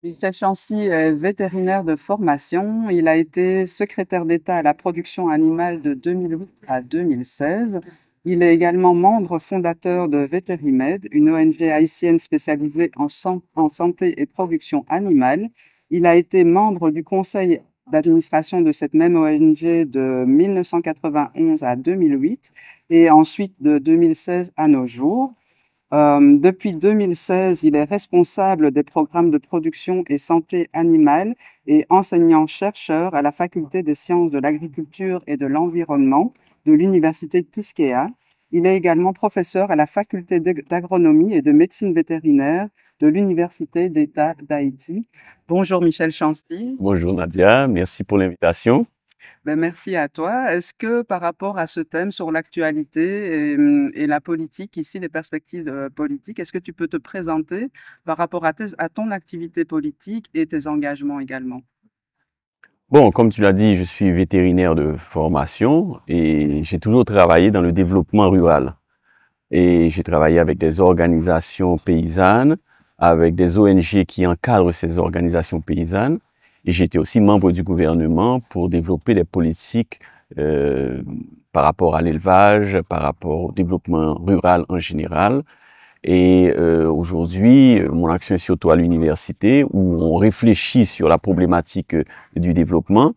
Michel Chancy est vétérinaire de formation. Il a été secrétaire d'État à la production animale de 2008 à 2016. Il est également membre fondateur de Vétérimed, une ONG haïtienne spécialisée en santé et production animale. Il a été membre du conseil d'administration de cette même ONG de 1991 à 2008 et ensuite de 2016 à nos jours. Depuis 2016, il est responsable des programmes de production et santé animale et enseignant-chercheur à la Faculté des sciences de l'agriculture et de l'environnement de l'Université Quisqueya. Il est également professeur à la Faculté d'agronomie et de médecine vétérinaire de l'Université d'État d'Haïti. Bonjour Michel Chancy. Bonjour Nadia, merci pour l'invitation. Ben, merci à toi. Est-ce que par rapport à ce thème sur l'actualité et la politique, ici les perspectives politiques, est-ce que tu peux te présenter par rapport à ton activité politique et tes engagements également? Bon, comme tu l'as dit, je suis vétérinaire de formation et j'ai toujours travaillé dans le développement rural. Et j'ai travaillé avec des organisations paysannes, avec des ONG qui encadrent ces organisations paysannes. Et j'étais aussi membre du gouvernement pour développer des politiques par rapport à l'élevage, par rapport au développement rural en général. Et aujourd'hui, mon action est surtout à l'université où on réfléchit sur la problématique du développement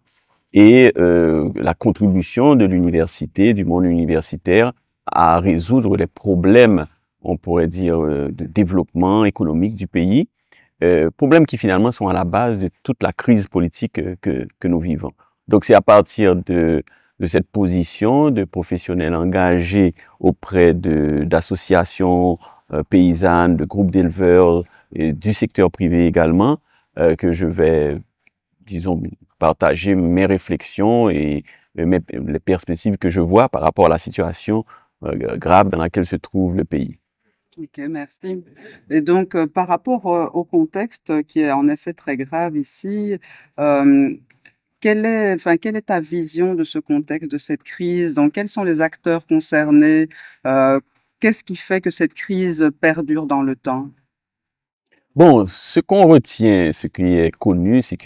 et la contribution de l'université, du monde universitaire à résoudre les problèmes, on pourrait dire, de développement économique du pays. Problèmes qui finalement sont à la base de toute la crise politique que nous vivons. Donc c'est à partir de cette position de professionnels engagés auprès d'associations paysannes, de groupes d'éleveurs et du secteur privé également, que je vais, disons, partager mes réflexions et les perspectives que je vois par rapport à la situation grave dans laquelle se trouve le pays. Ok, merci. Et donc, par rapport au contexte qui est en effet très grave ici, euh, quelle est ta vision de ce contexte, de cette crise? Donc, quels sont les acteurs concernés? Euh, Qu'est-ce qui fait que cette crise perdure dans le temps? Bon, ce qu'on retient, ce qui est connu, c'est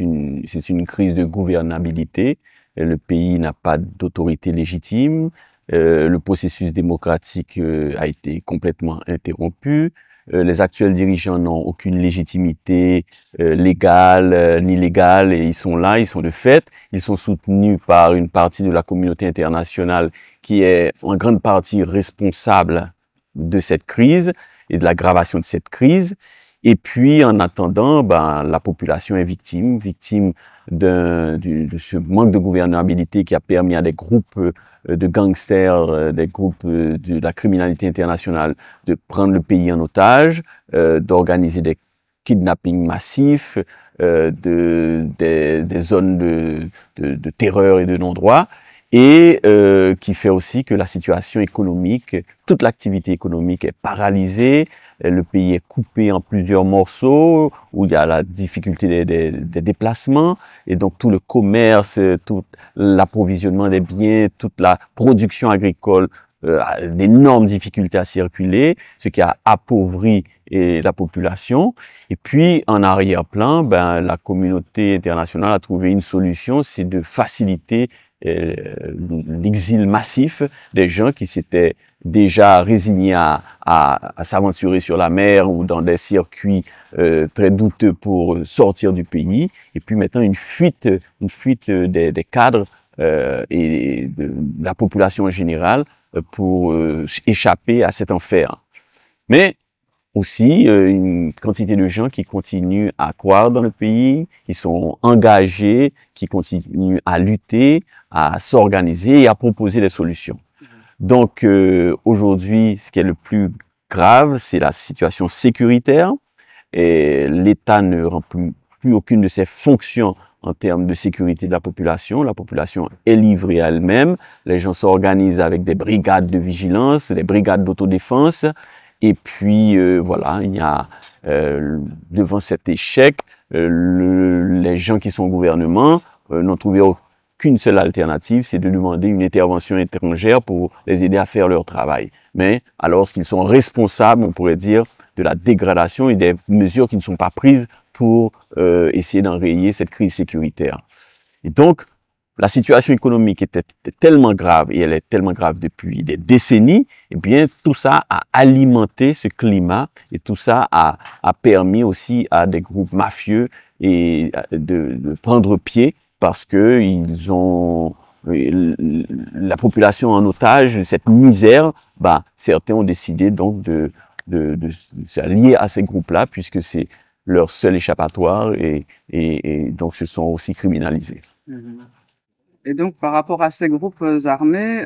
c'est une crise de gouvernabilité. Le pays n'a pas d'autorité légitime. Le processus démocratique a été complètement interrompu. Les actuels dirigeants n'ont aucune légitimité légale ni légale et ils sont là, ils sont de fait. Ils sont soutenus par une partie de la communauté internationale qui est en grande partie responsable de cette crise et de l'aggravation de cette crise. Et puis, en attendant, la population est victime de ce manque de gouvernabilité qui a permis à des groupes de gangsters, des groupes de la criminalité internationale de prendre le pays en otage, d'organiser des kidnappings massifs, des zones de terreur et de non-droit, et qui fait aussi que la situation économique, toute l'activité économique est paralysée, le pays est coupé en plusieurs morceaux, où il y a la difficulté des déplacements, et donc tout le commerce, tout l'approvisionnement des biens, toute la production agricole a d'énormes difficultés à circuler, ce qui a appauvri la population. Et puis, en arrière-plan, la communauté internationale a trouvé une solution, c'est de faciliter l'exil massif des gens qui s'étaient déjà résignés à s'aventurer sur la mer ou dans des circuits très douteux pour sortir du pays. Et puis maintenant, une fuite des cadres et de la population en général pour échapper à cet enfer. Mais aussi une quantité de gens qui continuent à croire dans le pays, qui sont engagés, qui continuent à lutter, à s'organiser et à proposer des solutions. Donc aujourd'hui, ce qui est le plus grave, c'est la situation sécuritaire. Et l'État ne rend plus aucune de ses fonctions en termes de sécurité de la population. La population est livrée à elle-même. Les gens s'organisent avec des brigades de vigilance, des brigades d'autodéfense. Et puis, voilà, il y a, devant cet échec, les gens qui sont au gouvernement n'ont trouvé aucune seule alternative, c'est de demander une intervention étrangère pour les aider à faire leur travail. Mais alors qu'ils sont responsables, on pourrait dire, de la dégradation et des mesures qui ne sont pas prises pour essayer d'enrayer cette crise sécuritaire. Et donc, la situation économique était tellement grave, et elle est tellement grave depuis des décennies, et bien, tout ça a alimenté ce climat, et tout ça a permis aussi à des groupes mafieux et de prendre pied, parce que ils ont la population en otage, cette misère, bah, certains ont décidé donc de s'allier à ces groupes-là, puisque c'est leur seul échappatoire, et donc se sont aussi criminalisés. Et donc, par rapport à ces groupes armés,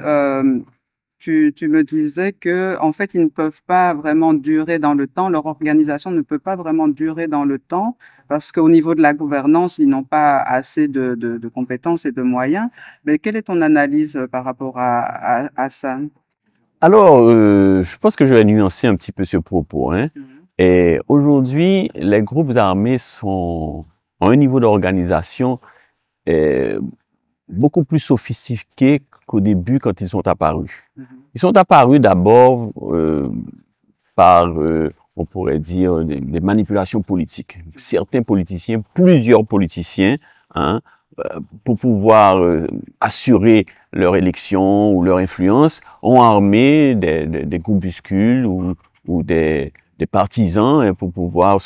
tu me disais que, en fait, ils ne peuvent pas vraiment durer dans le temps. Leur organisation ne peut pas vraiment durer dans le temps parce qu'au niveau de la gouvernance, ils n'ont pas assez de compétences et de moyens. Mais quelle est ton analyse par rapport à ça? Alors, je pense que je vais nuancer un petit peu ce propos, hein. Et aujourd'hui, les groupes armés ont un niveau d'organisation beaucoup plus sophistiqués qu'au début quand ils sont apparus. Ils sont apparus d'abord par, on pourrait dire, des manipulations politiques. Certains politiciens, plusieurs politiciens, hein, pour pouvoir assurer leur élection ou leur influence, ont armé des groupuscules ou des partisans, hein, pour pouvoir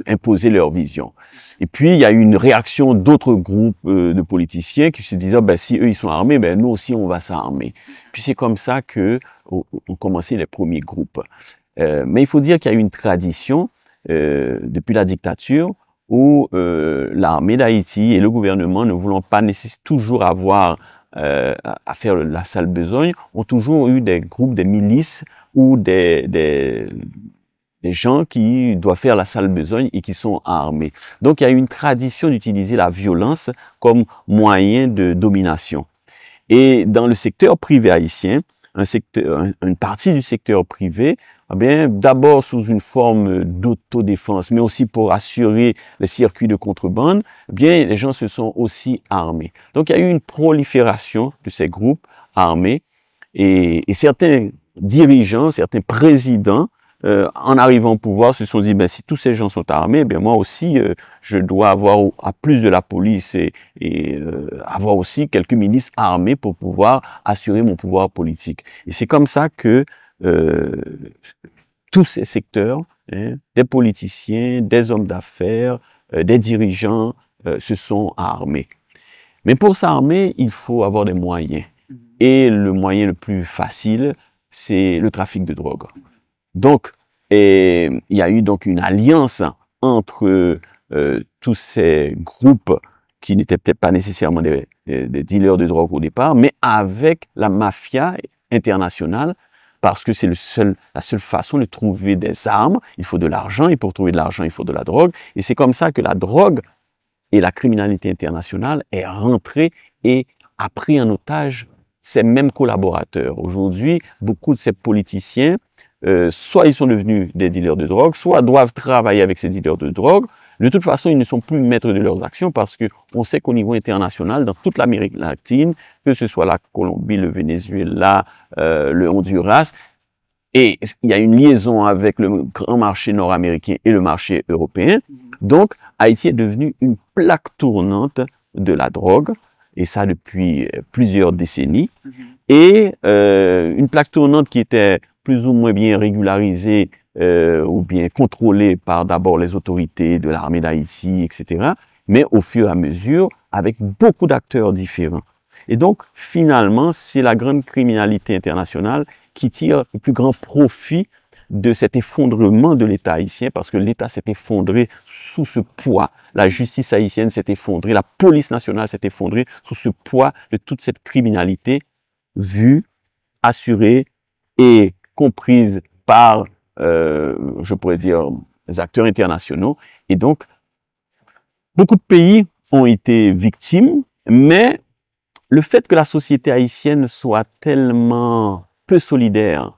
imposer leur vision. Et puis, il y a eu une réaction d'autres groupes de politiciens qui se disaient, ben, si eux, ils sont armés, ben, nous aussi, on va s'armer. Puis, c'est comme ça que ont commencé les premiers groupes. Mais il faut dire qu'il y a eu une tradition depuis la dictature où l'armée d'Haïti et le gouvernement, ne voulant pas toujours avoir à faire la sale besogne, ont toujours eu des groupes, des milices ou des gens qui doivent faire la sale besogne et qui sont armés. Donc, il y a une tradition d'utiliser la violence comme moyen de domination. Et dans le secteur privé haïtien, une partie du secteur privé, eh bien, d'abord sous une forme d'autodéfense, mais aussi pour assurer les circuits de contrebande, eh bien, les gens se sont aussi armés. Donc, il y a eu une prolifération de ces groupes armés et certains dirigeants, certains présidents, en arrivant au pouvoir, se sont dit, ben, si tous ces gens sont armés, ben, moi aussi, je dois avoir à plus de la police et avoir aussi quelques milices armées pour pouvoir assurer mon pouvoir politique. Et c'est comme ça que tous ces secteurs, hein, des politiciens, des hommes d'affaires, des dirigeants, se sont armés. Mais pour s'armer, il faut avoir des moyens. Et le moyen le plus facile, c'est le trafic de drogue. Donc, il y a eu donc une alliance entre tous ces groupes qui n'étaient peut-être pas nécessairement des dealers de drogue au départ, mais avec la mafia internationale, parce que c'est la seule façon de trouver des armes. Il faut de l'argent, et pour trouver de l'argent, il faut de la drogue. Et c'est comme ça que la drogue et la criminalité internationale est rentrée et a pris en otage ces mêmes collaborateurs. Aujourd'hui, beaucoup de ces politiciens, soit ils sont devenus des dealers de drogue, soit doivent travailler avec ces dealers de drogue. De toute façon, ils ne sont plus maîtres de leurs actions parce que on sait qu'au niveau international, dans toute l'Amérique latine, que ce soit la Colombie, le Venezuela, le Honduras, et il y a une liaison avec le grand marché nord-américain et le marché européen. Donc, Haïti est devenu une plaque tournante de la drogue, et ça depuis plusieurs décennies. Et une plaque tournante qui était plus ou moins bien régularisée ou bien contrôlée par d'abord les autorités de l'armée d'Haïti, etc., mais au fur et à mesure, avec beaucoup d'acteurs différents. Et donc, finalement, c'est la grande criminalité internationale qui tire le plus grand profit de cet effondrement de l'État haïtien, parce que l'État s'est effondré sous ce poids. La justice haïtienne s'est effondrée, la police nationale s'est effondrée sous ce poids de toute cette criminalité vue, assurée et comprise par, je pourrais dire, les acteurs internationaux. Et donc, beaucoup de pays ont été victimes, mais le fait que la société haïtienne soit tellement peu solidaire,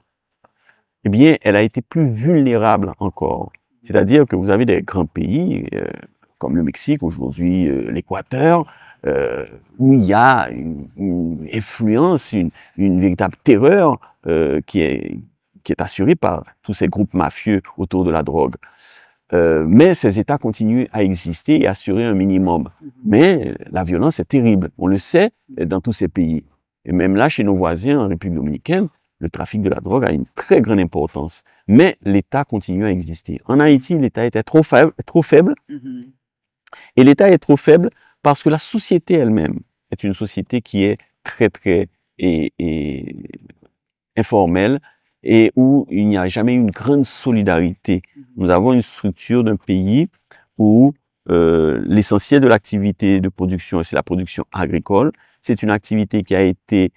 eh bien, elle a été plus vulnérable encore. C'est-à-dire que vous avez des grands pays, comme le Mexique, aujourd'hui l'Équateur, où il y a une influence, une véritable terreur qui est assurée par tous ces groupes mafieux autour de la drogue. Mais ces États continuent à exister et assurer un minimum. Mais la violence est terrible. On le sait dans tous ces pays. Et même là, chez nos voisins, en République dominicaine, le trafic de la drogue a une très grande importance. Mais l'État continue à exister. En Haïti, l'État était trop faible. Et l'État est trop faible parce que la société elle-même est une société qui est très informelle et où il n'y a jamais eu une grande solidarité. Nous avons une structure d'un pays où l'essentiel de l'activité de production, c'est la production agricole. C'est une activité qui a été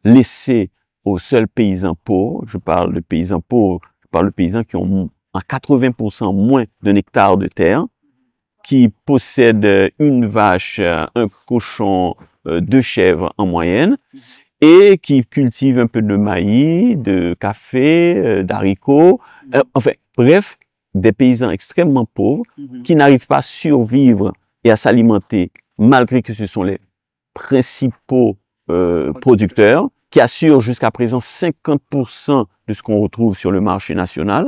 laissée aux seuls paysans pauvres. Je parle de paysans pauvres, je parle de paysans qui ont en 80% moins d'un hectare de terre, qui possèdent une vache, un cochon, 2 chèvres en moyenne, et qui cultivent un peu de maïs, de café, d'haricots, enfin, bref, des paysans extrêmement pauvres qui n'arrivent pas à survivre et à s'alimenter malgré que ce sont les principaux producteurs qui assurent jusqu'à présent 50% de ce qu'on retrouve sur le marché national.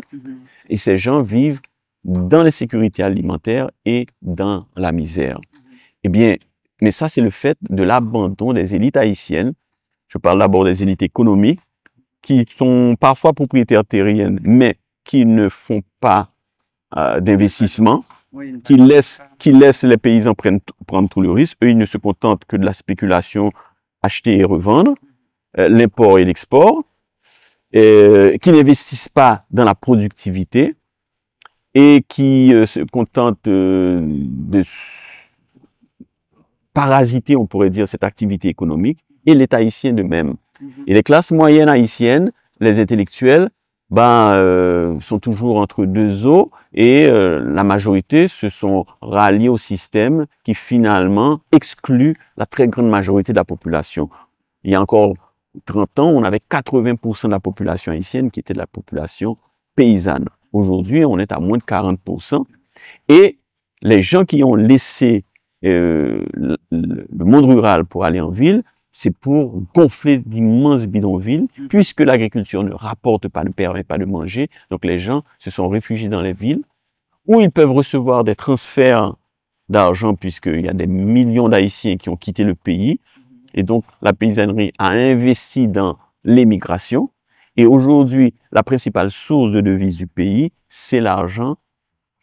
Et ces gens vivent dans l'insécurité alimentaire et dans la misère. Eh bien, mais ça, c'est le fait de l'abandon des élites haïtiennes. Je parle d'abord des élites économiques qui sont parfois propriétaires terriennes, mais qui ne font pas d'investissement, qui laissent les paysans prendre tout le risque. Eux, ils ne se contentent que de la spéculation, acheter et revendre, l'import et l'export, qui n'investissent pas dans la productivité et qui se contentent de parasiter, on pourrait dire, cette activité économique, et l'État haïtien de même. Et les classes moyennes haïtiennes, les intellectuels, sont toujours entre deux eaux, et la majorité se sont ralliés au système qui finalement exclut la très grande majorité de la population. Il y a encore 30 ans, on avait 80% de la population haïtienne qui était de la population paysanne. Aujourd'hui, on est à moins de 40%. Et les gens qui ont laissé le monde rural pour aller en ville, c'est pour gonfler d'immenses bidonvilles, puisque l'agriculture ne rapporte pas, ne permet pas de manger. Donc les gens se sont réfugiés dans les villes, où ils peuvent recevoir des transferts d'argent, puisqu'il y a des millions d'Haïtiens qui ont quitté le pays. Et donc la paysannerie a investi dans l'émigration. Et aujourd'hui, la principale source de devises du pays, c'est l'argent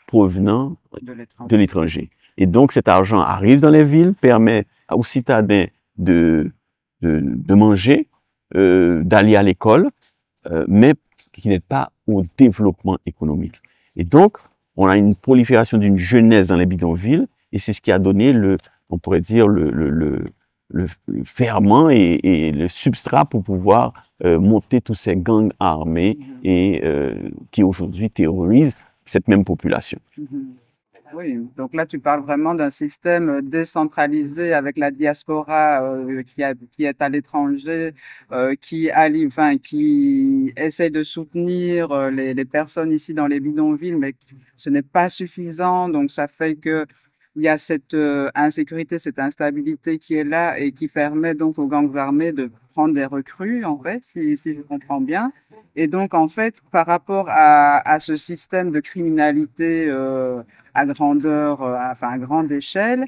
provenant de l'étranger. Et donc cet argent arrive dans les villes, permet aux citadins de manger, d'aller à l'école, mais qui n'aide pas au développement économique. Et donc, on a une prolifération d'une jeunesse dans les bidonvilles, et c'est ce qui a donné on pourrait dire, le ferment et le substrat pour pouvoir monter tous ces gangs armés et qui aujourd'hui terrorisent cette même population. Oui, donc là tu parles vraiment d'un système décentralisé avec la diaspora qui est à l'étranger, qui essaie de soutenir les personnes ici dans les bidonvilles, mais ce n'est pas suffisant, donc ça fait que il y a cette insécurité, cette instabilité qui est là et qui permet donc aux gangs armés de prendre des recrues, en fait, si je comprends bien. Et donc, en fait, par rapport à ce système de criminalité à grandeur, à grande échelle,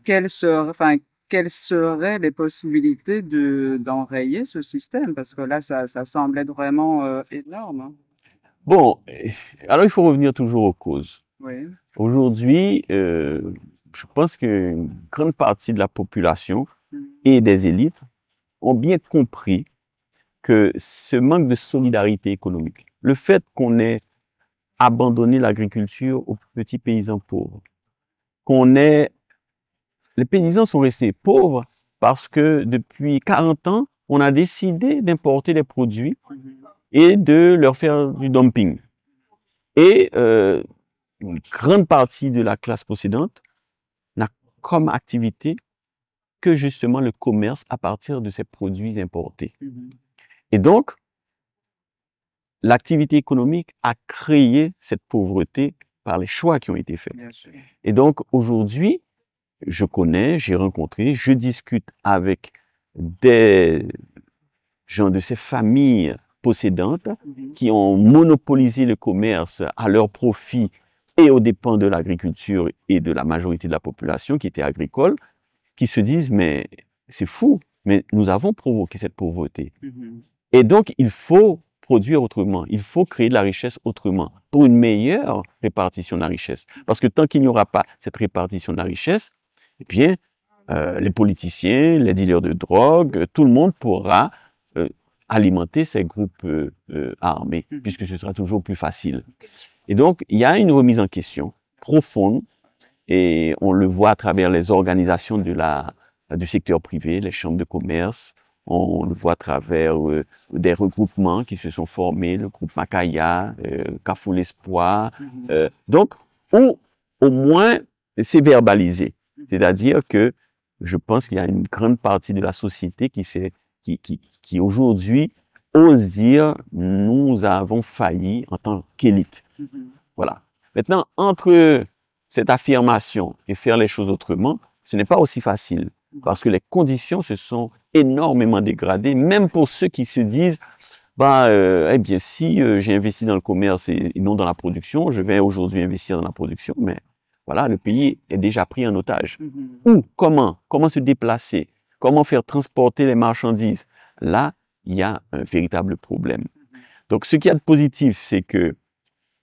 quelles seraient les possibilités d'enrayer ce système? Parce que là, ça semble être vraiment énorme. Hein. Bon, alors il faut revenir toujours aux causes. Oui. Aujourd'hui, je pense qu'une grande partie de la population et des élites ont bien compris que ce manque de solidarité économique, le fait qu'on ait abandonné l'agriculture aux petits paysans pauvres, les paysans sont restés pauvres parce que depuis 40 ans, on a décidé d'importer des produits et de leur faire du dumping. Et une grande partie de la classe possédante n'a comme activité que justement le commerce à partir de ces produits importés. Et donc, l'activité économique a créé cette pauvreté par les choix qui ont été faits. Et donc, aujourd'hui, j'ai rencontré, je discute avec des gens de ces familles possédantes qui ont monopolisé le commerce à leur profit et aux dépens de l'agriculture et de la majorité de la population qui était agricole, qui se disent, mais c'est fou, mais nous avons provoqué cette pauvreté. Et donc, il faut produire autrement, il faut créer de la richesse autrement, pour une meilleure répartition de la richesse. Parce que tant qu'il n'y aura pas cette répartition de la richesse, eh bien, les politiciens, les dealers de drogue, tout le monde pourra alimenter ces groupes armés, puisque ce sera toujours plus facile. Et donc, il y a une remise en question profonde, et on le voit à travers les organisations du secteur privé, les chambres de commerce, on le voit à travers des regroupements qui se sont formés, le groupe Macaya, Carrefour l'Espoir, donc, où au moins c'est verbalisé. C'est-à-dire que je pense qu'il y a une grande partie de la société qui aujourd'hui ose dire « nous avons failli en tant qu'élite ». Voilà. Maintenant, entre cette affirmation et faire les choses autrement, ce n'est pas aussi facile parce que les conditions se sont énormément dégradées, même pour ceux qui se disent bah, eh bien, si j'ai investi dans le commerce et non dans la production, je vais aujourd'hui investir dans la production, mais voilà, le pays est déjà pris en otage. Où, comment se déplacer, comment faire transporter les marchandises? Là, il y a un véritable problème. Donc, ce qu'il y a de positif, c'est que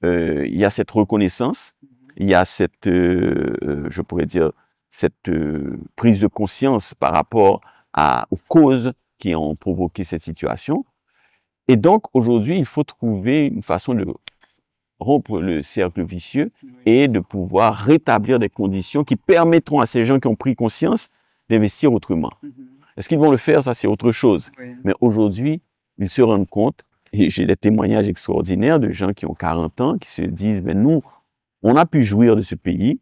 il y a cette reconnaissance, il y a cette, je pourrais dire, cette prise de conscience par rapport aux causes qui ont provoqué cette situation. Et donc, aujourd'hui, il faut trouver une façon de rompre le cercle vicieux et de pouvoir rétablir des conditions qui permettront à ces gens qui ont pris conscience d'investir autrement. Est-ce qu'ils vont le faire? Ça, c'est autre chose. Mais aujourd'hui, ils se rendent compte, et j'ai des témoignages extraordinaires de gens qui ont 40 ans, qui se disent, ben nous, on a pu jouir de ce pays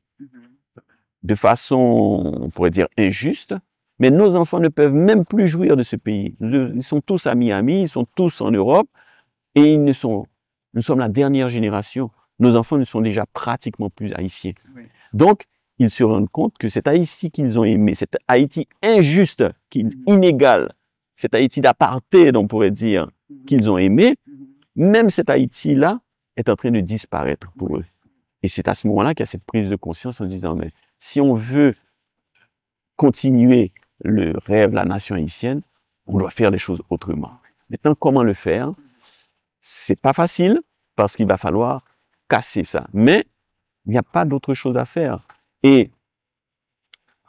de façon, on pourrait dire, injuste, mais nos enfants ne peuvent même plus jouir de ce pays. Ils sont tous à Miami, ils sont tous en Europe, et nous sommes la dernière génération. Nos enfants ne sont déjà pratiquement plus haïtiens. Donc, ils se rendent compte que cet Haïti qu'ils ont aimé, cet Haïti injuste, inégal, cet Haïti d'apartheid, on pourrait dire, qu'ils ont aimé, même cet Haïti-là est en train de disparaître pour eux. Et c'est à ce moment-là qu'il y a cette prise de conscience en disant, mais si on veut continuer le rêve de la nation haïtienne, on doit faire les choses autrement. Maintenant, comment le faire? C'est pas facile, parce qu'il va falloir casser ça. Mais il n'y a pas d'autre chose à faire. Et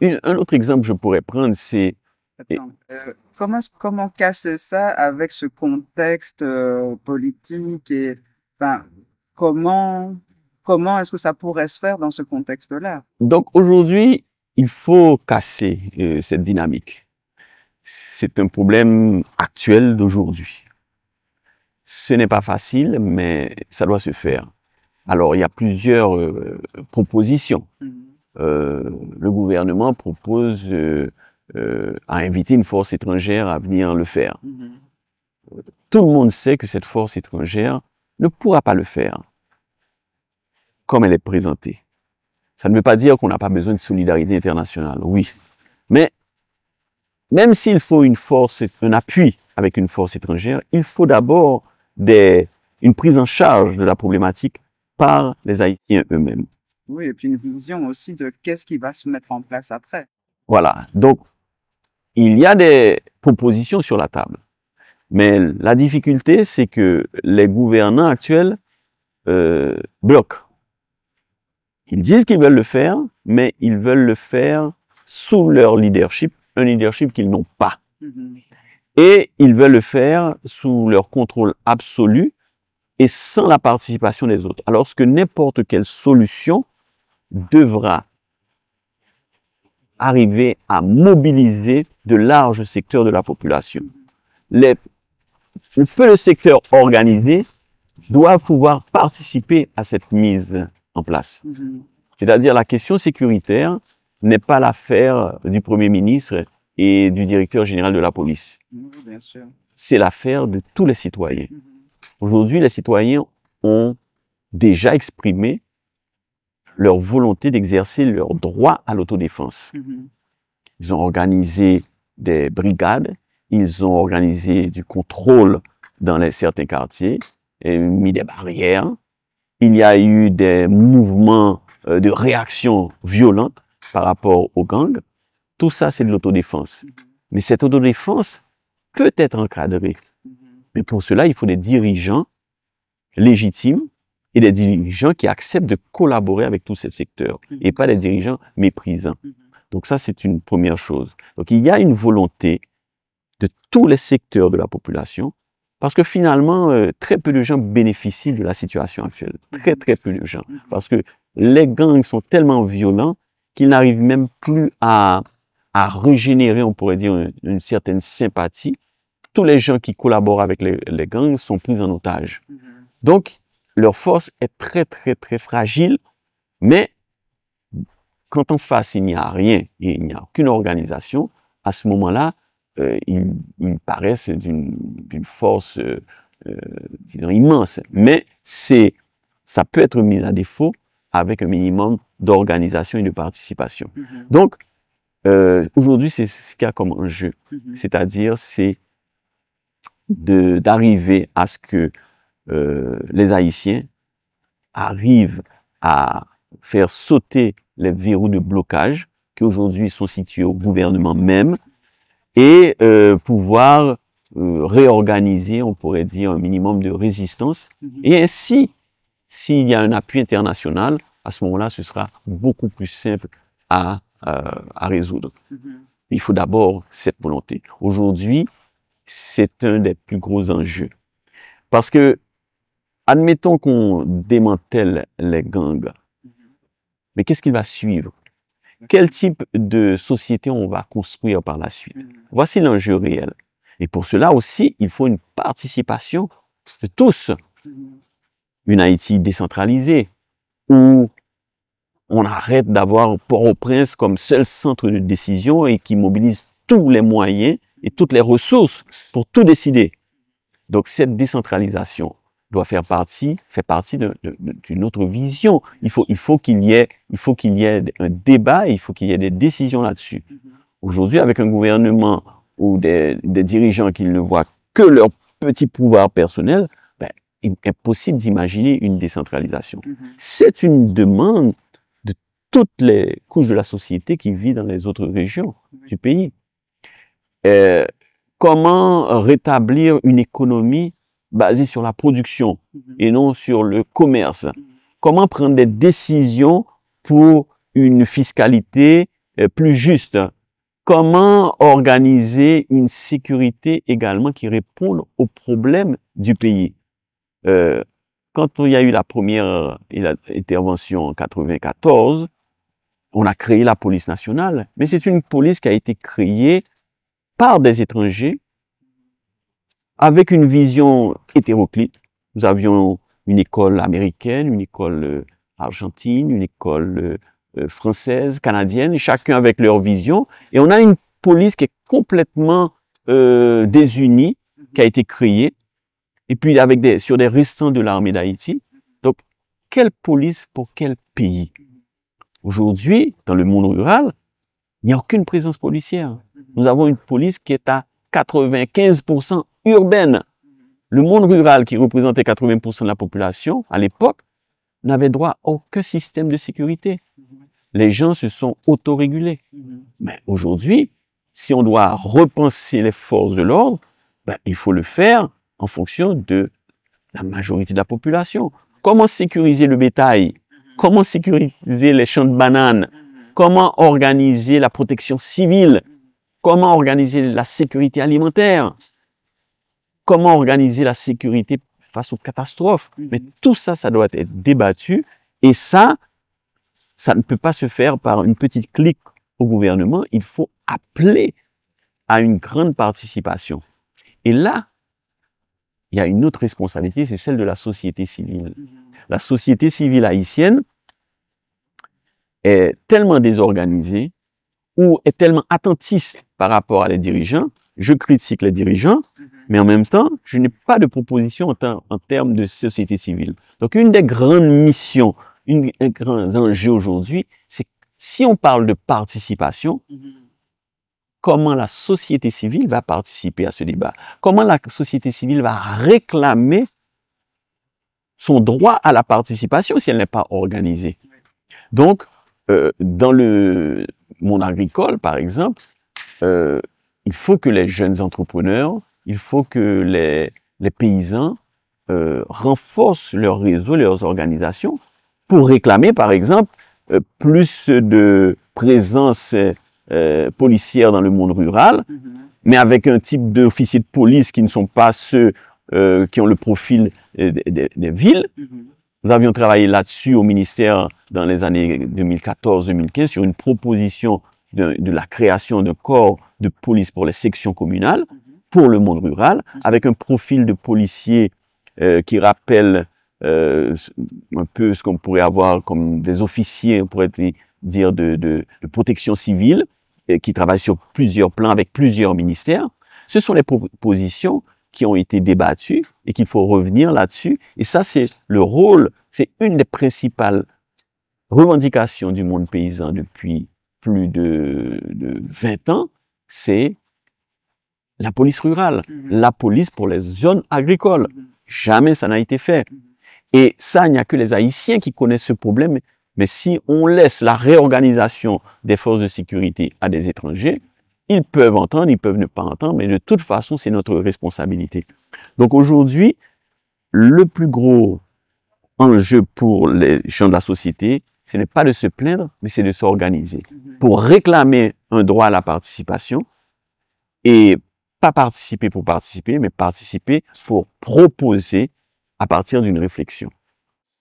un autre exemple que je pourrais prendre, c'est... Comment casser ça avec ce contexte politique et enfin, comment est-ce que ça pourrait se faire dans ce contexte-là? Donc aujourd'hui, il faut casser cette dynamique. C'est un problème actuel d'aujourd'hui. Ce n'est pas facile, mais ça doit se faire. Alors, il y a plusieurs propositions. Le gouvernement propose à inviter une force étrangère à venir le faire. Tout le monde sait que cette force étrangère ne pourra pas le faire comme elle est présentée. Ça ne veut pas dire qu'on n'a pas besoin de solidarité internationale, oui. Mais même s'il faut un appui avec une force étrangère, il faut d'abord une prise en charge de la problématique par les Haïtiens eux-mêmes. Oui, et puis une vision aussi de qu'est-ce qui va se mettre en place après. Voilà, donc il y a des propositions sur la table. Mais la difficulté, c'est que les gouvernants actuels bloquent. Ils disent qu'ils veulent le faire, mais ils veulent le faire sous leur leadership, un leadership qu'ils n'ont pas. Et ils veulent le faire sous leur contrôle absolu et sans la participation des autres. Alors que n'importe quelle solution devra arriver à mobiliser de larges secteurs de la population. Le peu de secteurs organisés doivent pouvoir participer à cette mise en place. C'est-à-dire la question sécuritaire n'est pas l'affaire du Premier ministre et du directeur général de la police. C'est l'affaire de tous les citoyens. Aujourd'hui, les citoyens ont déjà exprimé leur volonté d'exercer leur droit à l'autodéfense. Ils ont organisé des brigades, ils ont organisé du contrôle dans certains quartiers, mis des barrières. Il y a eu des mouvements de réaction violente par rapport aux gangs. Tout ça, c'est de l'autodéfense. Mais cette autodéfense peut être encadrée. Mais pour cela, il faut des dirigeants légitimes et des dirigeants qui acceptent de collaborer avec tous ces secteurs et pas des dirigeants méprisants. Donc ça, c'est une première chose. Donc il y a une volonté de tous les secteurs de la population parce que finalement, très peu de gens bénéficient de la situation actuelle. Très, très peu de gens. Parce que les gangs sont tellement violents qu'ils n'arrivent même plus à régénérer, on pourrait dire, une certaine sympathie. Tous les gens qui collaborent avec les gangs sont pris en otage. Donc, leur force est très, très, très fragile, mais quand en face, il n'y a rien, et il n'y a aucune organisation, à ce moment-là, ils paraissent d'une force disons, immense. Mais ça peut être mis à défaut avec un minimum d'organisation et de participation. Donc, aujourd'hui, c'est ce qu'il y a comme enjeu. C'est-à-dire, c'est d'arriver à ce que les Haïtiens arrivent à faire sauter les verrous de blocage qui aujourd'hui sont situés au gouvernement même et pouvoir réorganiser, on pourrait dire, un minimum de résistance. Et ainsi, s'il y a un appui international, à ce moment-là, ce sera beaucoup plus simple à résoudre. Il faut d'abord cette volonté. Aujourd'hui, c'est un des plus gros enjeux. Parce que, admettons qu'on démantèle les gangs, mais qu'est-ce qui va suivre? Quel type de société on va construire par la suite? Voici l'enjeu réel. Et pour cela aussi, il faut une participation de tous. Une Haïti décentralisée, où on arrête d'avoir Port-au-Prince comme seul centre de décision et qui mobilise tous les moyens et toutes les ressources pour tout décider. Donc cette décentralisation doit fait partie d'une autre vision. Il faut qu'il y ait un débat, il faut qu'il y ait des décisions là-dessus. Aujourd'hui, avec un gouvernement ou des dirigeants qui ne voient que leur petit pouvoir personnel, ben, il est impossible d'imaginer une décentralisation. C'est une demande de toutes les couches de la société qui vivent dans les autres régions du pays. Comment rétablir une économie basée sur la production et non sur le commerce? Comment prendre des décisions pour une fiscalité plus juste? Comment organiser une sécurité également qui réponde aux problèmes du pays? Quand il y a eu la première intervention en 94, on a créé la police nationale, mais c'est une police qui a été créée par des étrangers avec une vision hétéroclite. Nous avions une école américaine, une école argentine, une école française, canadienne, et chacun avec leur vision. Et on a une police qui est complètement désunie, qui a été créée, et puis avec sur des restants de l'armée d'Haïti. Donc, quelle police pour quel pays? Aujourd'hui, dans le monde rural, il n'y a aucune présence policière. Nous avons une police qui est à 95% urbaine. Le monde rural, qui représentait 80% de la population à l'époque, n'avait droit à aucun système de sécurité. Les gens se sont autorégulés. Mais aujourd'hui, si on doit repenser les forces de l'ordre, ben, il faut le faire en fonction de la majorité de la population. Comment sécuriser le bétail? Comment sécuriser les champs de bananes? Comment organiser la protection civile? Comment organiser la sécurité alimentaire? Comment organiser la sécurité face aux catastrophes? Mais tout ça, ça doit être débattu. Et ça ne peut pas se faire par une petite clique au gouvernement. Il faut appeler à une grande participation. Et là, il y a une autre responsabilité, c'est celle de la société civile. La société civile haïtienne est tellement désorganisée ou est tellement attentiste par rapport à les dirigeants. Je critique les dirigeants, mais en même temps, je n'ai pas de proposition en termes de société civile. Donc, une des grandes missions, un des grands enjeux aujourd'hui, c'est si on parle de participation, comment la société civile va participer à ce débat, comment la société civile va réclamer son droit à la participation si elle n'est pas organisée. Donc, dans le monde agricole, par exemple, il faut que les jeunes entrepreneurs, il faut que les paysans renforcent leur réseau, leurs organisations, pour réclamer, par exemple, plus de présence policière dans le monde rural, mais avec un type d'officiers de police qui ne sont pas ceux qui ont le profil des villes. Nous avions travaillé là-dessus au ministère dans les années 2014-2015 sur une proposition de la création d'un corps de police pour les sections communales pour le monde rural, avec un profil de policiers qui rappelle un peu ce qu'on pourrait avoir comme des officiers, on pourrait dire de protection civile, qui travaillent sur plusieurs plans avec plusieurs ministères. Ce sont les propositions qui ont été débattues et qu'il faut revenir là-dessus. Et ça, c'est le rôle, c'est une des principales revendications du monde paysan depuis plus de 20 ans, c'est la police rurale, la police pour les zones agricoles. Jamais ça n'a été fait. Et ça, il n'y a que les Haïtiens qui connaissent ce problème. Mais si on laisse la réorganisation des forces de sécurité à des étrangers, ils peuvent entendre, ils peuvent ne pas entendre, mais de toute façon, c'est notre responsabilité. Donc aujourd'hui, le plus gros enjeu pour les gens de la société, ce n'est pas de se plaindre, mais c'est de s'organiser pour réclamer un droit à la participation et pas participer pour participer, mais participer pour proposer à partir d'une réflexion.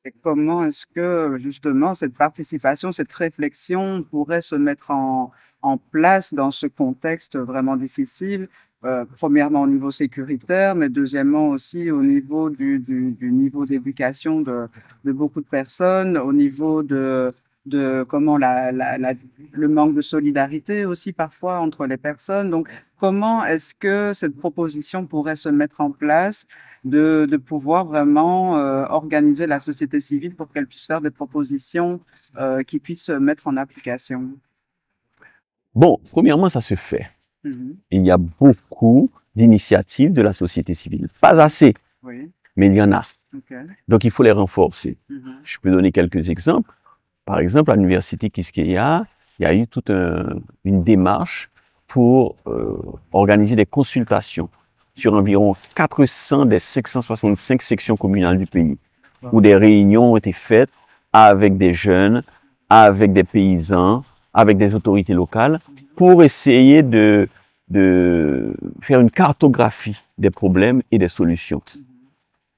Et comment est-ce que, justement, cette participation, cette réflexion pourrait se mettre en place dans ce contexte vraiment difficile, premièrement au niveau sécuritaire, mais deuxièmement aussi au niveau du niveau d'éducation de beaucoup de personnes, au niveau de comment le manque de solidarité aussi parfois entre les personnes. Donc, comment est-ce que cette proposition pourrait se mettre en place de pouvoir vraiment organiser la société civile pour qu'elle puisse faire des propositions qui puissent se mettre en application? Bon, premièrement, ça se fait. Il y a beaucoup d'initiatives de la société civile. Pas assez, Oui. mais il y en a. Okay. Donc, il faut les renforcer. Je peux donner quelques exemples. Par exemple, à l'université Quisqueya, il y a eu toute une démarche pour organiser des consultations sur environ 400 des 565 sections communales du pays, où des réunions ont été faites avec des jeunes, avec des paysans, avec des autorités locales, pour essayer de faire une cartographie des problèmes et des solutions.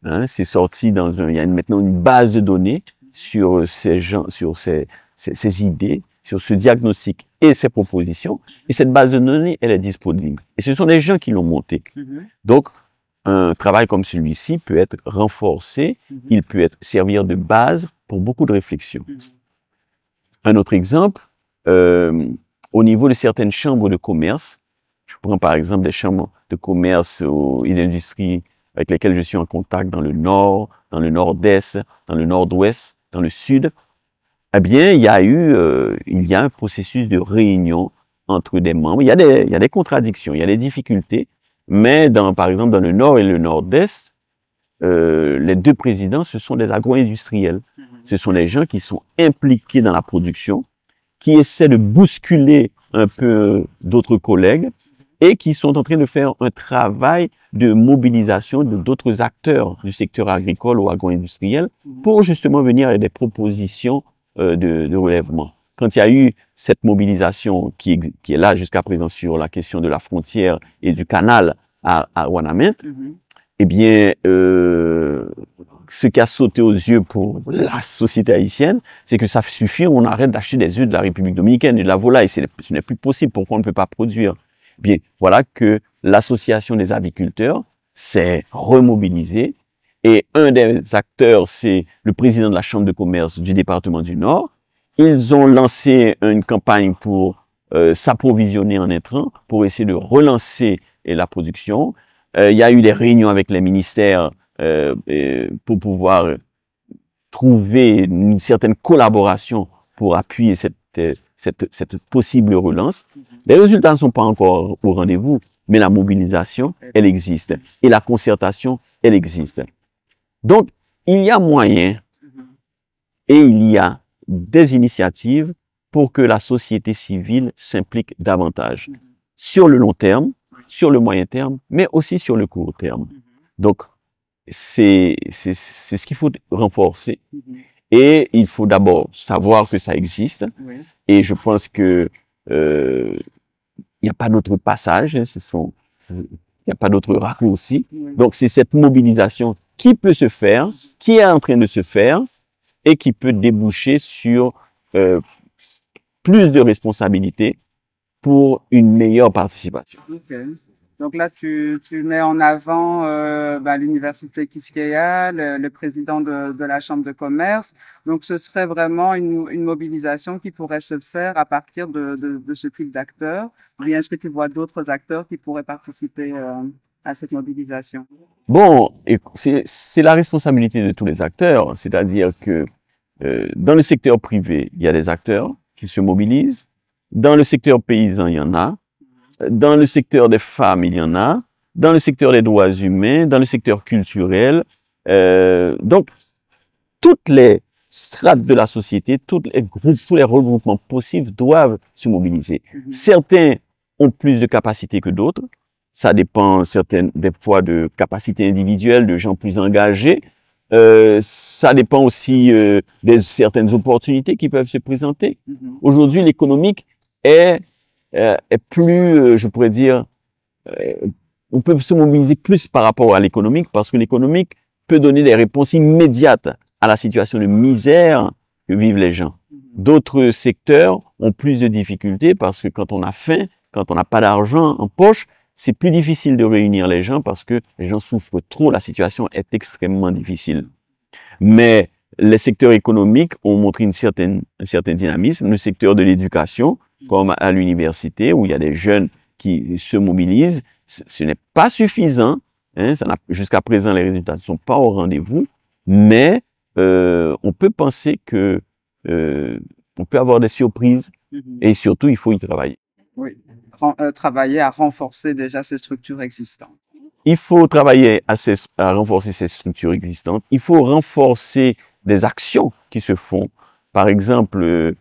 Hein, c'est sorti il y a maintenant une base de données sur ces gens, sur ces idées, sur ce diagnostic et ces propositions. Et cette base de données, elle est disponible. Et ce sont des gens qui l'ont montée. Donc, un travail comme celui-ci peut être renforcé, il peut servir de base pour beaucoup de réflexions. Un autre exemple, au niveau de certaines chambres de commerce, je prends par exemple des chambres de commerce et d'industrie avec lesquelles je suis en contact dans le nord, dans le nord-est, dans le nord-ouest, dans le sud, eh bien, il y a un processus de réunion entre des membres. Il y a des contradictions, il y a des difficultés, mais par exemple, dans le nord et le nord-est, les deux présidents, ce sont des agro-industriels. Ce sont des gens qui sont impliqués dans la production, qui essaient de bousculer un peu d'autres collègues et qui sont en train de faire un travail de mobilisation de d'autres acteurs du secteur agricole ou agro-industriel pour justement venir avec des propositions de relèvement. Quand il y a eu cette mobilisation qui est là jusqu'à présent sur la question de la frontière et du canal à Ouanaminthe, eh bien, ce qui a sauté aux yeux pour la société haïtienne, c'est que ça suffit, on arrête d'acheter des œufs de la République dominicaine et de la volaille. Ce n'est plus possible. Pourquoi on ne peut pas produire? Bien, voilà que l'association des aviculteurs s'est remobilisée et un des acteurs, c'est le président de la Chambre de commerce du département du Nord. Ils ont lancé une campagne pour s'approvisionner en intrants, pour essayer de relancer la production. Il y a eu des réunions avec les ministères pour pouvoir trouver une certaine collaboration pour appuyer cette possible relance. Les résultats ne sont pas encore au rendez-vous, mais la mobilisation, elle existe. Et la concertation, elle existe. Donc, il y a moyen et il y a des initiatives pour que la société civile s'implique davantage sur le long terme, sur le moyen terme, mais aussi sur le court terme. Donc, c'est ce qu'il faut renforcer. Et il faut d'abord savoir que ça existe. Et je pense que il n'y a pas d'autre passage, il n'y a pas d'autre raccourci. Donc, c'est cette mobilisation qui peut se faire, qui est en train de se faire et qui peut déboucher sur plus de responsabilités pour une meilleure participation. Donc là, tu mets en avant l'université Quisqueya, le président de la Chambre de commerce. Donc, ce serait vraiment une mobilisation qui pourrait se faire à partir de ce type d'acteurs. Ou bien est-ce que tu vois d'autres acteurs qui pourraient participer à cette mobilisation? Bon, c'est la responsabilité de tous les acteurs. C'est-à-dire que dans le secteur privé, il y a des acteurs qui se mobilisent. Dans le secteur paysan, il y en a. Dans le secteur des femmes, il y en a. Dans le secteur des droits humains, dans le secteur culturel. Donc, toutes les strates de la société, tous les regroupements possibles doivent se mobiliser. Certains ont plus de capacités que d'autres. Ça dépend des fois de capacités individuelles, de gens plus engagés. Ça dépend aussi de certaines opportunités qui peuvent se présenter. Aujourd'hui, l'économique est plus, je pourrais dire, on peut se mobiliser plus par rapport à l'économique parce que l'économique peut donner des réponses immédiates à la situation de misère que vivent les gens. D'autres secteurs ont plus de difficultés parce que quand on a faim, quand on n'a pas d'argent en poche, c'est plus difficile de réunir les gens parce que les gens souffrent trop, la situation est extrêmement difficile. Mais les secteurs économiques ont montré un certain dynamisme. Le secteur de l'éducation, comme à l'université, où il y a des jeunes qui se mobilisent, ce n'est pas suffisant. Hein, jusqu'à présent, les résultats ne sont pas au rendez-vous, mais on peut penser que on peut avoir des surprises et surtout, il faut y travailler. Oui, travailler à renforcer déjà ces structures existantes. Il faut travailler à renforcer ces structures existantes. Il faut renforcer des actions qui se font. Par exemple,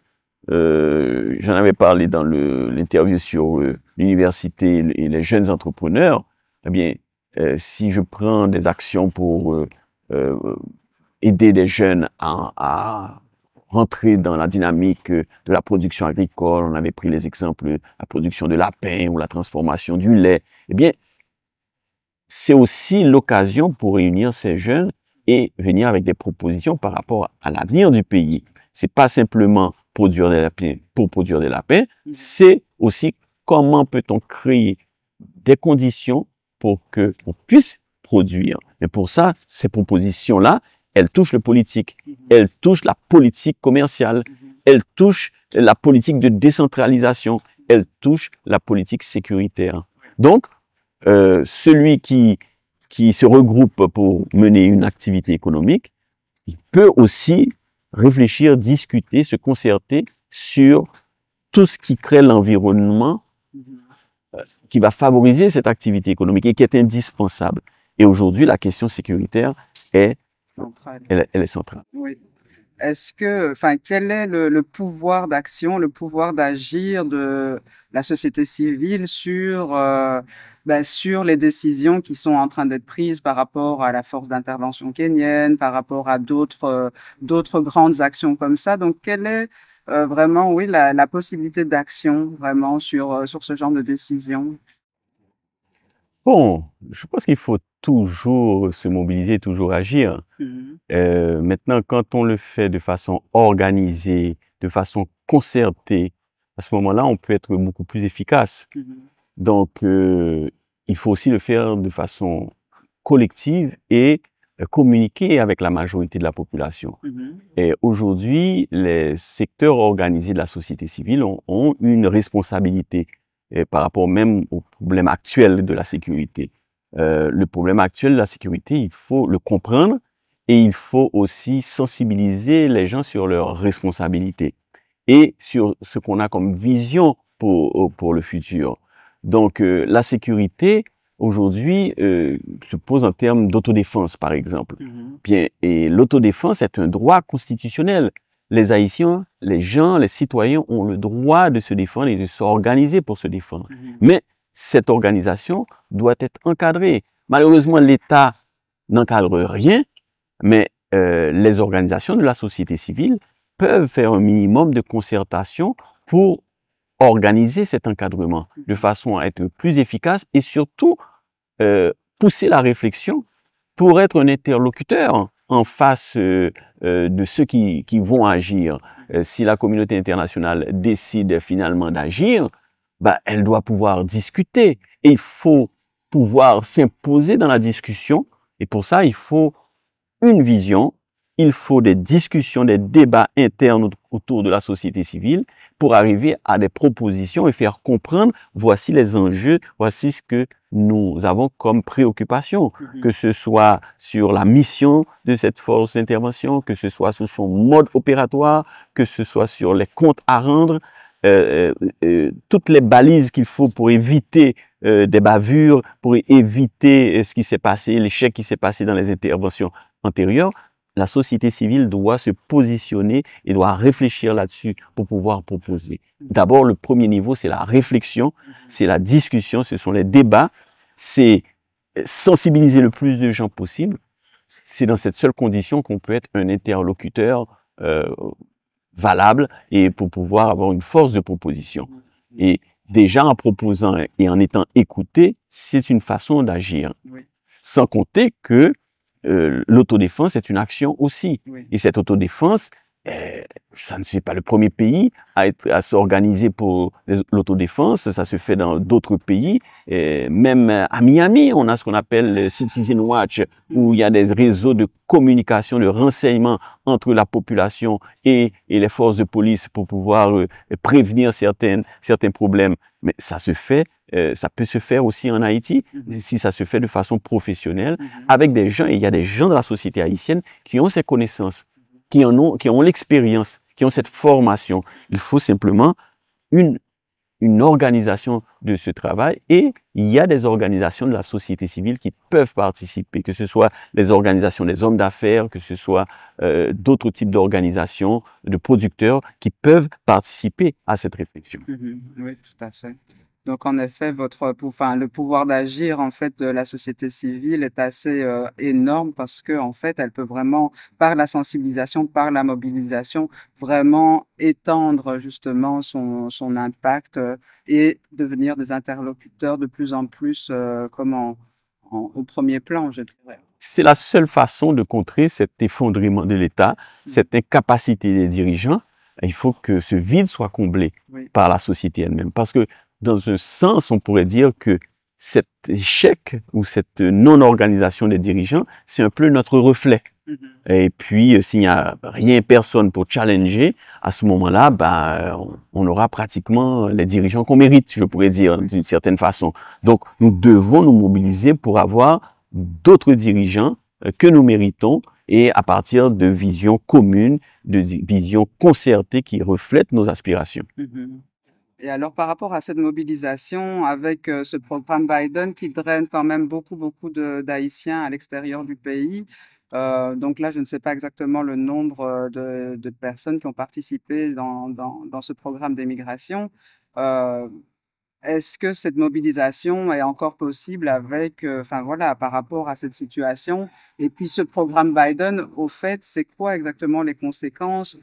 j'en avais parlé dans l'interview sur l'université et les jeunes entrepreneurs. Eh bien, si je prends des actions pour aider des jeunes à rentrer dans la dynamique de la production agricole, on avait pris les exemples de la production de lapins ou la transformation du lait, eh bien, c'est aussi l'occasion pour réunir ces jeunes et venir avec des propositions par rapport à l'avenir du pays. C'est pas simplement produire des lapins pour produire des lapins, c'est aussi comment peut-on créer des conditions pour que on puisse produire. Mais pour ça, ces propositions-là, elles touchent le politique, elles touchent la politique commerciale, elles touchent la politique de décentralisation, elles touchent la politique sécuritaire. Donc, celui qui se regroupe pour mener une activité économique, il peut aussi réfléchir, discuter, se concerter sur tout ce qui crée l'environnement qui va favoriser cette activité économique et qui est indispensable. Et aujourd'hui, la question sécuritaire elle est centrale. Oui. Est-ce que, quel est le pouvoir d'action, le pouvoir d'agir de la société civile sur sur les décisions qui sont en train d'être prises par rapport à la force d'intervention kenyenne, par rapport à d'autres grandes actions comme ça? Donc, quelle est vraiment, oui, la possibilité d'action vraiment sur ce genre de décision? Bon, je pense qu'il faut toujours se mobiliser, toujours agir. Maintenant, quand on le fait de façon organisée, de façon concertée, à ce moment-là, on peut être beaucoup plus efficace. Donc, il faut aussi le faire de façon collective et communiquer avec la majorité de la population. Et aujourd'hui, les secteurs organisés de la société civile ont une responsabilité par rapport même au problème actuel de la sécurité. Le problème actuel de la sécurité, il faut le comprendre et il faut aussi sensibiliser les gens sur leurs responsabilités et sur ce qu'on a comme vision pour le futur. Donc, la sécurité, aujourd'hui, se pose en termes d'autodéfense, par exemple. Bien, et l'autodéfense est un droit constitutionnel. Les Haïtiens, les gens, les citoyens ont le droit de se défendre et de s'organiser pour se défendre. Mais cette organisation doit être encadrée. Malheureusement, l'État n'encadre rien, mais les organisations de la société civile peuvent faire un minimum de concertation pour organiser cet encadrement de façon à être plus efficace et surtout pousser la réflexion pour être un interlocuteur en face de ceux qui vont agir. Si la communauté internationale décide finalement d'agir, bah, elle doit pouvoir discuter et il faut pouvoir s'imposer dans la discussion et pour ça, il faut une vision, il faut des discussions, des débats internes autour de la société civile pour arriver à des propositions et faire comprendre voici les enjeux, voici ce que nous avons comme préoccupation, que ce soit sur la mission de cette force d'intervention, que ce soit sur son mode opératoire, que ce soit sur les comptes à rendre, toutes les balises qu'il faut pour éviter des bavures, pour éviter ce qui s'est passé, l'échec qui s'est passé dans les interventions antérieures. La société civile doit se positionner et doit réfléchir là-dessus pour pouvoir proposer. D'abord, le premier niveau, c'est la réflexion, c'est la discussion, ce sont les débats, c'est sensibiliser le plus de gens possible. C'est dans cette seule condition qu'on peut être un interlocuteur valable et pour pouvoir avoir une force de proposition. Et déjà en proposant et en étant écouté, c'est une façon d'agir. Sans compter que l'autodéfense est une action aussi. Et cette autodéfense, ça ne c'est pas le premier pays à s'organiser pour l'autodéfense, ça se fait dans d'autres pays. Même à Miami, on a ce qu'on appelle le Citizen Watch, où il y a des réseaux de communication, de renseignement entre la population et les forces de police pour pouvoir prévenir certains problèmes. Mais ça se fait, ça peut se faire aussi en Haïti, si ça se fait de façon professionnelle, avec des gens, et il y a des gens de la société haïtienne qui ont ces connaissances, qui ont l'expérience, qui ont cette formation. Il faut simplement une organisation de ce travail et il y a des organisations de la société civile qui peuvent participer, que ce soit les organisations des hommes d'affaires, que ce soit d'autres types d'organisations, de producteurs qui peuvent participer à cette réflexion. Oui, tout à fait. Donc, en effet, le pouvoir d'agir, en fait, de la société civile est assez énorme parce que, en fait, elle peut vraiment, par la sensibilisation, par la mobilisation, vraiment étendre, justement, son impact et devenir des interlocuteurs de plus en plus, au premier plan, je dirais. C'est la seule façon de contrer cet effondrement de l'État, cette incapacité des dirigeants. Il faut que ce vide soit comblé par la société elle-même. Parce que, dans un sens, on pourrait dire que cet échec ou cette non-organisation des dirigeants, c'est un peu notre reflet. Et puis, s'il n'y a rien, personne pour challenger, à ce moment-là, on aura pratiquement les dirigeants qu'on mérite, je pourrais dire, d'une certaine façon. Donc, nous devons nous mobiliser pour avoir d'autres dirigeants que nous méritons et à partir de visions communes, de visions concertées qui reflètent nos aspirations. Et alors, par rapport à cette mobilisation, avec ce programme Biden qui draine quand même beaucoup d'Haïtiens à l'extérieur du pays, donc là, je ne sais pas exactement le nombre de personnes qui ont participé dans ce programme d'émigration. Est-ce que cette mobilisation est encore possible avec, par rapport à cette situation? Et puis, ce programme Biden, au fait, c'est quoi exactement les conséquences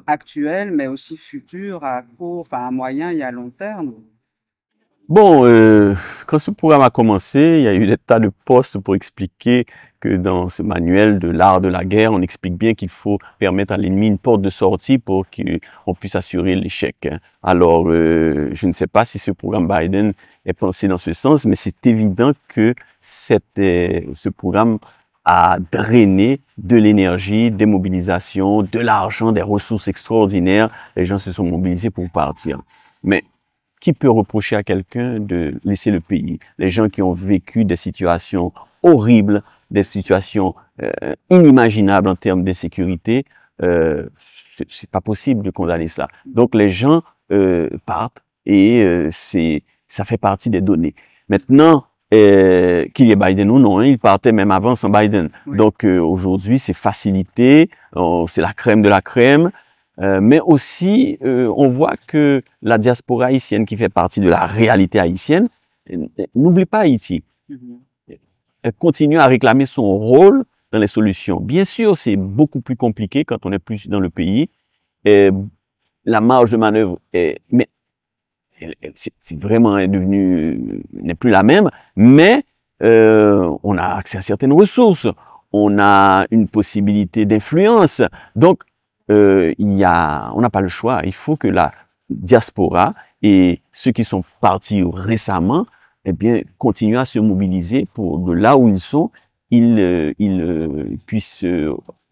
actuelles, mais aussi futures, à court, à moyen et à long terme? Bon, quand ce programme a commencé, il y a eu des tas de postes pour expliquer que dans ce manuel de l'art de la guerre, on explique bien qu'il faut permettre à l'ennemi une porte de sortie pour qu'on puisse assurer l'échec. Alors, je ne sais pas si ce programme Biden est pensé dans ce sens, mais c'est évident que ce programme a drainé de l'énergie, des mobilisations, de l'argent, des ressources extraordinaires. Les gens se sont mobilisés pour partir. Mais qui peut reprocher à quelqu'un de laisser le pays? Les gens qui ont vécu des situations horribles, des situations inimaginables en termes d'insécurité, c'est pas possible de condamner ça. Donc les gens partent et ça fait partie des données. Maintenant, qu'il y ait Biden ou non, il partait même avant sans Biden. Oui. Donc aujourd'hui, c'est facilité, c'est la crème de la crème. Mais aussi, on voit que la diaspora haïtienne qui fait partie de la réalité haïtienne n'oublie pas Haïti. Elle continue à réclamer son rôle dans les solutions. Bien sûr, c'est beaucoup plus compliqué quand on est plus dans le pays. La marge de manœuvre mais c'est vraiment n'est plus la même, mais on a accès à certaines ressources, on a une possibilité d'influence. Donc, on n'a pas le choix. Il faut que la diaspora et ceux qui sont partis récemment, eh bien, continuent à se mobiliser pour de là où ils sont, ils puissent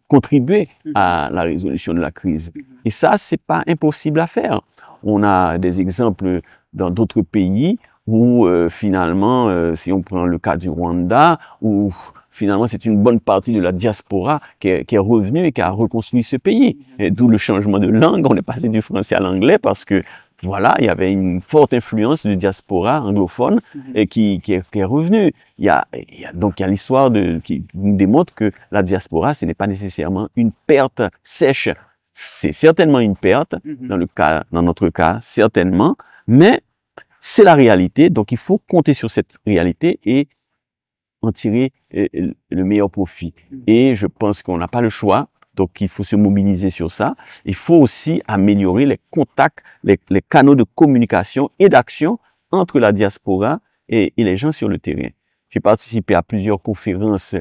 contribuer à la résolution de la crise. Et ça, c'est pas impossible à faire. On a des exemples dans d'autres pays où finalement, si on prend le cas du Rwanda, où finalement c'est une bonne partie de la diaspora qui est revenue et qui a reconstruit ce pays. D'où le changement de langue, on est passé du français à l'anglais parce que voilà, il y avait une forte influence de diaspora anglophone et qui est revenue. Donc il y a l'histoire qui nous démontre que la diaspora, ce n'est pas nécessairement une perte sèche. C'est certainement une perte, dans notre cas, certainement, mais c'est la réalité, donc il faut compter sur cette réalité et en tirer le meilleur profit. Et je pense qu'on n'a pas le choix, donc il faut se mobiliser sur ça. Il faut aussi améliorer les contacts, les canaux de communication et d'action entre la diaspora et les gens sur le terrain. J'ai participé à plusieurs conférences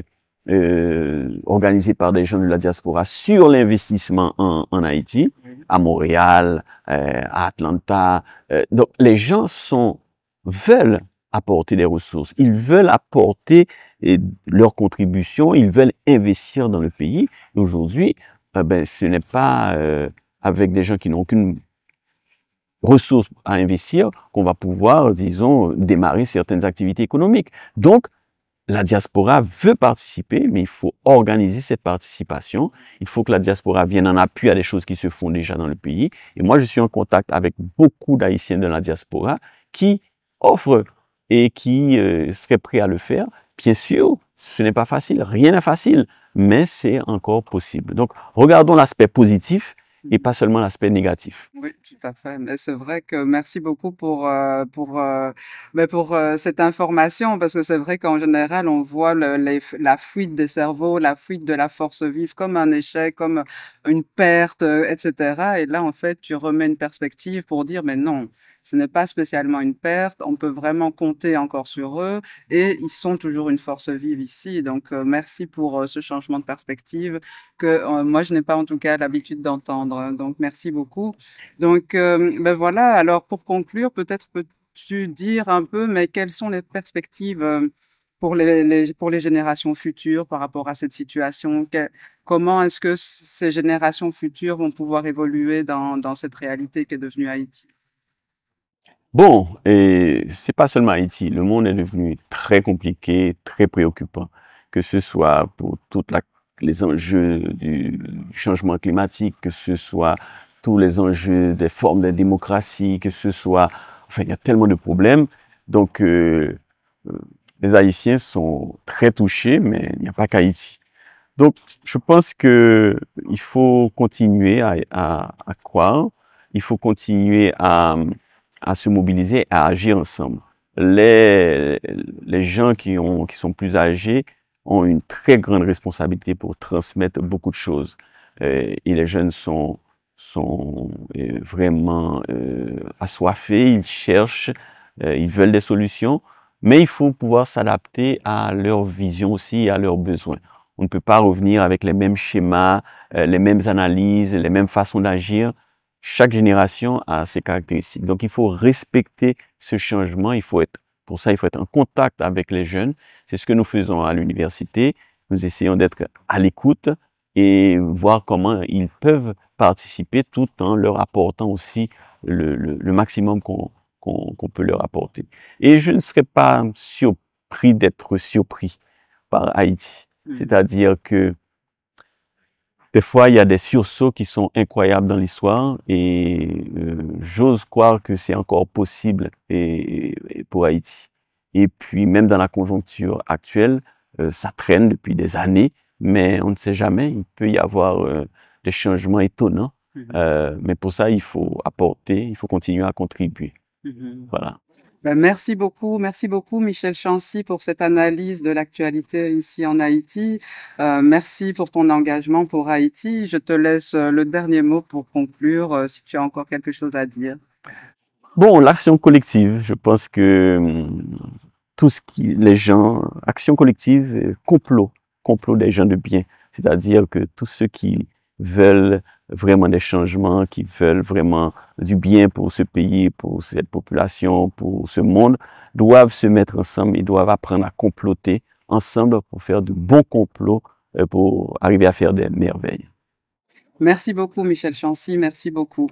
organisé par des gens de la diaspora sur l'investissement en Haïti, à Montréal, à Atlanta. Donc, les gens veulent apporter des ressources, ils veulent apporter leur contribution, ils veulent investir dans le pays. Et aujourd'hui, ce n'est pas avec des gens qui n'ont aucune ressource à investir qu'on va pouvoir, disons, démarrer certaines activités économiques. Donc, la diaspora veut participer, mais il faut organiser cette participation. Il faut que la diaspora vienne en appui à des choses qui se font déjà dans le pays. Et moi, je suis en contact avec beaucoup d'Haïtiens de la diaspora qui offrent et qui seraient prêts à le faire. Bien sûr, ce n'est pas facile, rien n'est facile, mais c'est encore possible. Donc, regardons l'aspect positif et pas seulement l'aspect négatif. Oui, tout à fait. Mais c'est vrai que merci beaucoup pour cette information, parce que c'est vrai qu'en général, on voit la fuite des cerveaux, la fuite de la force vive comme un échec, comme une perte, etc. Et là, en fait, tu remets une perspective pour dire, mais non, ce n'est pas spécialement une perte, on peut vraiment compter encore sur eux et ils sont toujours une force vive ici. Donc, merci pour ce changement de perspective que moi, je n'ai pas en tout cas l'habitude d'entendre. Donc, merci beaucoup. Donc, voilà. Alors, pour conclure, peut-être peux-tu dire un peu, mais quelles sont les perspectives pour les générations futures par rapport à cette situation? Comment est-ce que ces générations futures vont pouvoir évoluer dans cette réalité qui est devenue Haïti? Bon, et c'est pas seulement Haïti. Le monde est devenu très compliqué, très préoccupant, que ce soit pour les enjeux du changement climatique, que ce soit tous les enjeux des formes de démocratie, que ce soit, enfin, il y a tellement de problèmes. Donc, les Haïtiens sont très touchés, mais il n'y a pas qu'Haïti. Donc, je pense que il faut continuer à croire, il faut continuer à se mobiliser, à agir ensemble. Les gens qui sont plus âgés ont une très grande responsabilité pour transmettre beaucoup de choses. Et les jeunes sont vraiment assoiffés, ils cherchent, ils veulent des solutions, mais il faut pouvoir s'adapter à leur vision aussi et à leurs besoins. On ne peut pas revenir avec les mêmes schémas, les mêmes analyses, les mêmes façons d'agir. Chaque génération a ses caractéristiques. Donc, il faut respecter ce changement. Pour ça, il faut être en contact avec les jeunes. C'est ce que nous faisons à l'université. Nous essayons d'être à l'écoute et voir comment ils peuvent participer tout en leur apportant aussi le maximum qu'on peut leur apporter. Et je ne serais pas surpris d'être surpris par Haïti. C'est-à-dire que des fois, il y a des sursauts qui sont incroyables dans l'histoire et j'ose croire que c'est encore possible et pour Haïti. Et puis, même dans la conjoncture actuelle, ça traîne depuis des années, mais on ne sait jamais. Il peut y avoir des changements étonnants. Mais pour ça, il faut apporter, il faut continuer à contribuer. Voilà. Ben, merci beaucoup Michel Chancy pour cette analyse de l'actualité ici en Haïti. Merci pour ton engagement pour Haïti. Je te laisse le dernier mot pour conclure, si tu as encore quelque chose à dire. Bon, l'action collective, je pense que tout ce qui, les gens, action collective, complot des gens de bien. C'est-à-dire que tous ceux qui veulent vraiment des changements, qui veulent vraiment du bien pour ce pays, pour cette population, pour ce monde, doivent se mettre ensemble, ils doivent apprendre à comploter ensemble pour faire de bons complots, pour arriver à faire des merveilles. Merci beaucoup Michel Chancy, merci beaucoup.